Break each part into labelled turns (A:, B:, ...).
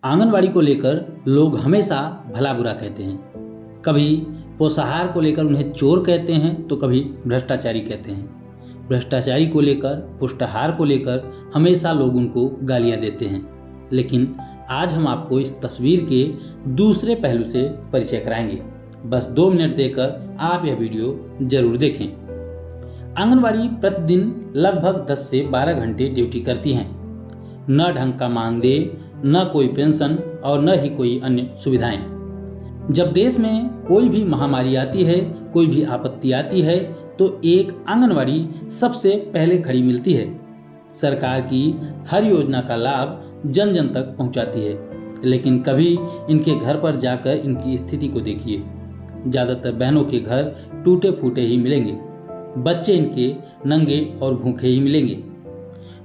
A: आंगनवाड़ी को लेकर लोग हमेशा भला बुरा कहते हैं। कभी पोषाहार को लेकर उन्हें चोर कहते हैं तो कभी भ्रष्टाचारी कहते हैं। भ्रष्टाचारी को लेकर, पुष्टाहार को लेकर हमेशा लोग उनको गालियां देते हैं। लेकिन आज हम आपको इस तस्वीर के दूसरे पहलू से परिचय कराएंगे। बस 2 मिनट देकर आप यह वीडियो जरूर देखें। आंगनवाड़ी प्रतिदिन लगभग 10 से 12 घंटे ड्यूटी करती हैं। न ढंग का मानदेय, न कोई पेंशन और न ही कोई अन्य सुविधाएं। जब देश में कोई भी महामारी आती है, कोई भी आपत्ति आती है, तो एक आंगनवाड़ी सबसे पहले खड़ी मिलती है। सरकार की हर योजना का लाभ जन जन तक पहुंचाती है। लेकिन कभी इनके घर पर जाकर इनकी स्थिति को देखिए। ज़्यादातर बहनों के घर टूटे फूटे ही मिलेंगे। बच्चे इनके नंगे और भूखे ही मिलेंगे।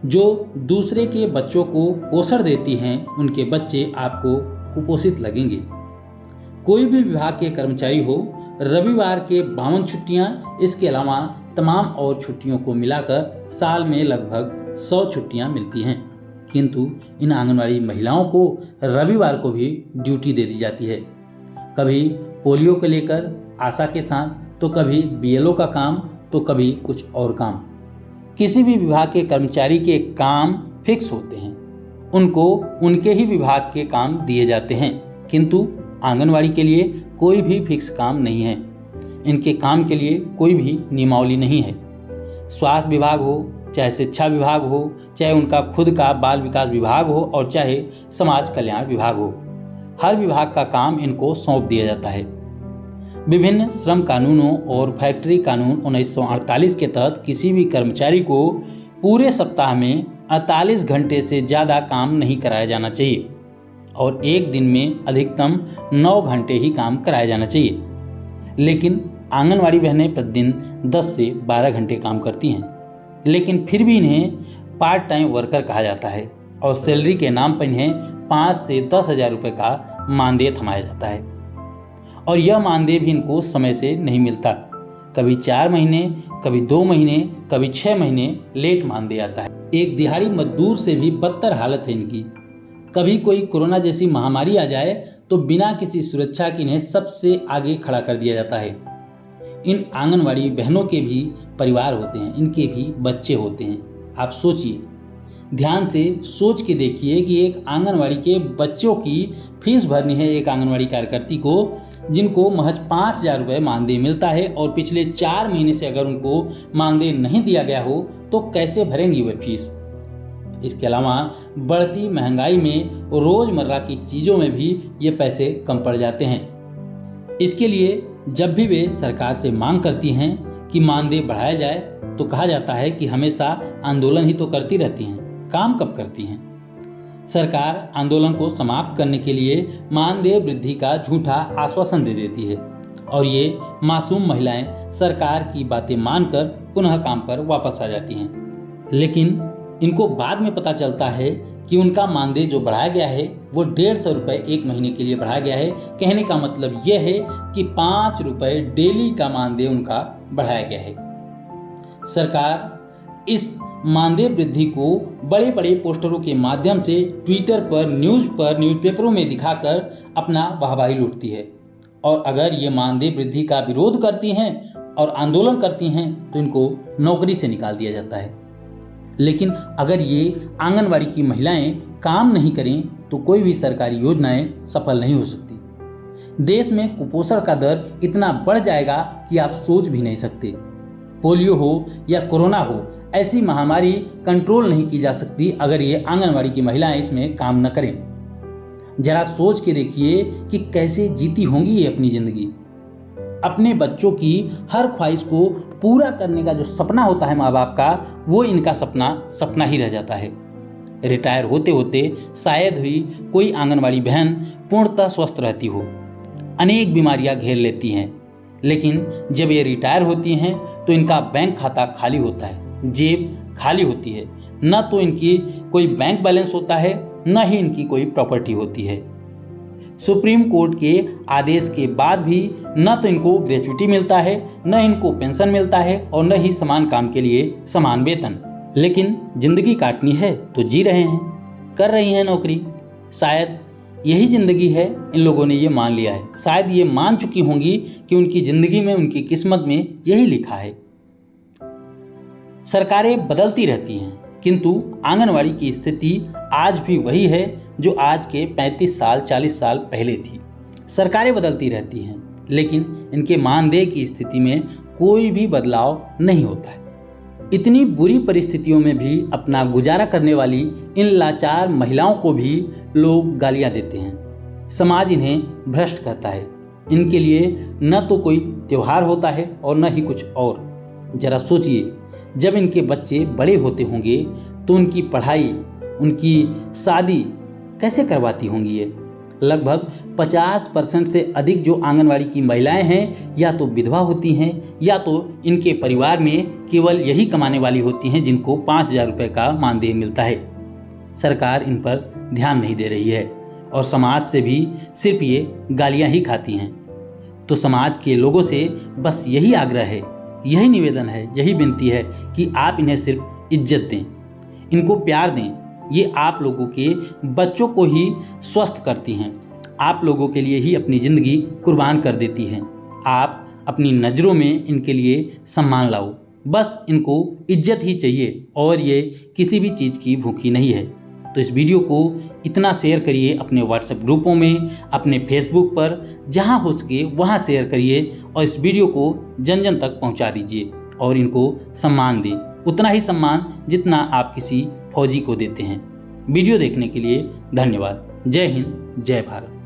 A: जो दूसरे के बच्चों को पोषण देती हैं, उनके बच्चे आपको कुपोषित लगेंगे। कोई भी विभाग के कर्मचारी हो, रविवार के 52 छुट्टियां, इसके अलावा तमाम और छुट्टियों को मिलाकर साल में लगभग 100 छुट्टियां मिलती हैं। किंतु इन आंगनवाड़ी महिलाओं को रविवार को भी ड्यूटी दे दी जाती है। कभी पोलियो को लेकर आशा के साथ, तो कभी बीएलओ का काम, तो कभी कुछ और काम। किसी भी विभाग के कर्मचारी के काम फिक्स होते हैं, उनको उनके ही विभाग के काम दिए जाते हैं। किंतु आंगनवाड़ी के लिए कोई भी फिक्स काम नहीं है। इनके काम के लिए कोई भी नियमावली नहीं है। स्वास्थ्य विभाग हो, चाहे शिक्षा विभाग हो, चाहे उनका खुद का बाल विकास विभाग हो और चाहे समाज कल्याण विभाग हो, हर विभाग का काम इनको सौंप दिया जाता है। विभिन्न श्रम कानूनों और फैक्ट्री कानून 1948 के तहत किसी भी कर्मचारी को पूरे सप्ताह में 48 घंटे से ज़्यादा काम नहीं कराया जाना चाहिए और एक दिन में अधिकतम 9 घंटे ही काम कराया जाना चाहिए। लेकिन आंगनवाड़ी बहनें प्रतिदिन 10 से 12 घंटे काम करती हैं। लेकिन फिर भी इन्हें पार्ट टाइम वर्कर कहा जाता है और सैलरी के नाम पर इन्हें 5 से 10 हज़ार रुपये का मानदेय थमाया जाता है। और यह मानदेय भी इनको समय से नहीं मिलता। कभी 4 महीने, कभी 2 महीने, कभी 6 महीने लेट मानदेय आता है। एक दिहाड़ी मजदूर से भी बदतर हालत है इनकी। कभी कोई कोरोना जैसी महामारी आ जाए तो बिना किसी सुरक्षा के इन्हें सबसे आगे खड़ा कर दिया जाता है। इन आंगनवाड़ी बहनों के भी परिवार होते हैं, इनके भी बच्चे होते हैं। आप सोचिए, ध्यान से सोच के देखिए कि एक आंगनवाड़ी के बच्चों की फीस भरनी है एक आंगनवाड़ी कार्यकर्ती को, जिनको महज 5,000 रुपये मानदेय मिलता है और पिछले 4 महीने से अगर उनको मानदेय नहीं दिया गया हो तो कैसे भरेंगी वह फीस। इसके अलावा बढ़ती महंगाई में रोज़मर्रा की चीज़ों में भी ये पैसे कम पड़ जाते हैं। इसके लिए जब भी वे सरकार से मांग करती हैं कि मानदेय बढ़ाया जाए तो कहा जाता है कि हमेशा आंदोलन ही तो करती रहती हैं, काम कब करती हैं। सरकार आंदोलन को समाप्त करने के लिए मानदेय वृद्धि का झूठा आश्वासन दे देती है और ये मासूम महिलाएं सरकार की बातें मानकर पुनः काम पर वापस आ जाती हैं। लेकिन इनको बाद में पता चलता है कि उनका मानदेय जो बढ़ाया गया है वो 150 रुपये एक महीने के लिए बढ़ाया गया है। कहने का मतलब यह है कि 5 रुपये डेली का मानदेय उनका बढ़ाया गया है। सरकार इस मानदेय वृद्धि को बड़े बड़े पोस्टरों के माध्यम से ट्विटर पर, न्यूज़पेपरों में दिखाकर अपना वाहवाही लूटती है। और अगर ये मानदेय वृद्धि का विरोध करती हैं और आंदोलन करती हैं तो इनको नौकरी से निकाल दिया जाता है। लेकिन अगर ये आंगनवाड़ी की महिलाएं काम नहीं करें तो कोई भी सरकारी योजनाएं सफल नहीं हो सकती। देश में कुपोषण का दर इतना बढ़ जाएगा कि आप सोच भी नहीं सकते। पोलियो हो या कोरोना हो, ऐसी महामारी कंट्रोल नहीं की जा सकती अगर ये आंगनवाड़ी की महिलाएं इसमें काम न करें। जरा सोच के देखिए कि कैसे जीती होंगी ये अपनी ज़िंदगी। अपने बच्चों की हर ख्वाहिश को पूरा करने का जो सपना होता है माँ बाप का, वो इनका सपना ही रह जाता है। रिटायर होते होते शायद ही कोई आंगनवाड़ी बहन पूर्णतः स्वस्थ रहती हो। अनेक बीमारियां घेर लेती हैं, लेकिन जब ये रिटायर होती हैं तो इनका बैंक खाता खाली होता है, जेब खाली होती है। न तो इनकी कोई बैंक बैलेंस होता है, न ही इनकी कोई प्रॉपर्टी होती है। सुप्रीम कोर्ट के आदेश के बाद भी न तो इनको ग्रेच्युटी मिलता है, न इनको पेंशन मिलता है और न ही समान काम के लिए समान वेतन। लेकिन जिंदगी काटनी है तो जी रहे हैं, कर रही हैं नौकरी। शायद यही ज़िंदगी है, इन लोगों ने ये मान लिया है। शायद ये मान चुकी होंगी कि उनकी ज़िंदगी में, उनकी किस्मत में यही लिखा है। सरकारें बदलती रहती हैं, किंतु आंगनवाड़ी की स्थिति आज भी वही है जो आज के 35 साल 40 साल पहले थी। सरकारें बदलती रहती हैं, लेकिन इनके मानदेय की स्थिति में कोई भी बदलाव नहीं होता है। इतनी बुरी परिस्थितियों में भी अपना गुजारा करने वाली इन लाचार महिलाओं को भी लोग गालियां देते हैं। समाज इन्हें भ्रष्ट कहता है। इनके लिए न तो कोई त्योहार होता है और न ही कुछ और। जरा सोचिए, जब इनके बच्चे बड़े होते होंगे तो उनकी पढ़ाई, उनकी शादी कैसे करवाती होंगी ये। लगभग 50% से अधिक जो आंगनवाड़ी की महिलाएं हैं या तो विधवा होती हैं या तो इनके परिवार में केवल यही कमाने वाली होती हैं जिनको 5,000 रुपये का मानदेय मिलता है। सरकार इन पर ध्यान नहीं दे रही है और समाज से भी सिर्फ ये गालियां ही खाती हैं। तो समाज के लोगों से बस यही आग्रह है, यही निवेदन है, यही विनती है कि आप इन्हें सिर्फ इज्जत दें, इनको प्यार दें। ये आप लोगों के बच्चों को ही स्वस्थ करती हैं, आप लोगों के लिए ही अपनी ज़िंदगी कुर्बान कर देती हैं। आप अपनी नज़रों में इनके लिए सम्मान लाओ, बस इनको इज्जत ही चाहिए और ये किसी भी चीज़ की भूखी नहीं है। तो इस वीडियो को इतना शेयर करिए अपने व्हाट्सएप ग्रुपों में, अपने फेसबुक पर, जहाँ हो सके वहाँ शेयर करिए और इस वीडियो को जन जन तक पहुँचा दीजिए और इनको सम्मान दें, उतना ही सम्मान जितना आप किसी फौजी को देते हैं। वीडियो देखने के लिए धन्यवाद। जय हिंद, जय भारत।